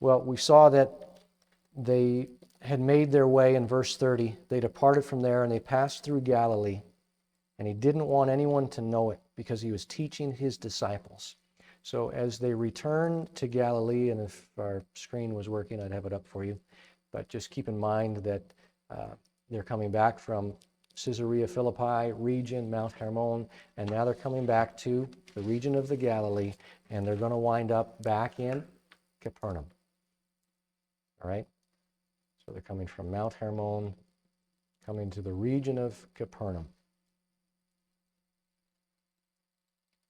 Well, we saw that they had made their way in verse 30. They departed from there and they passed through Galilee. And he didn't want anyone to know it, because he was teaching his disciples. So as they returned to Galilee, and if our screen was working, I'd have it up for you. But just keep in mind that they're coming back from Caesarea Philippi region, Mount Hermon, and now they're coming back to the region of the Galilee, and they're going to wind up back in Capernaum. All right? So they're coming from Mount Hermon, coming to the region of Capernaum.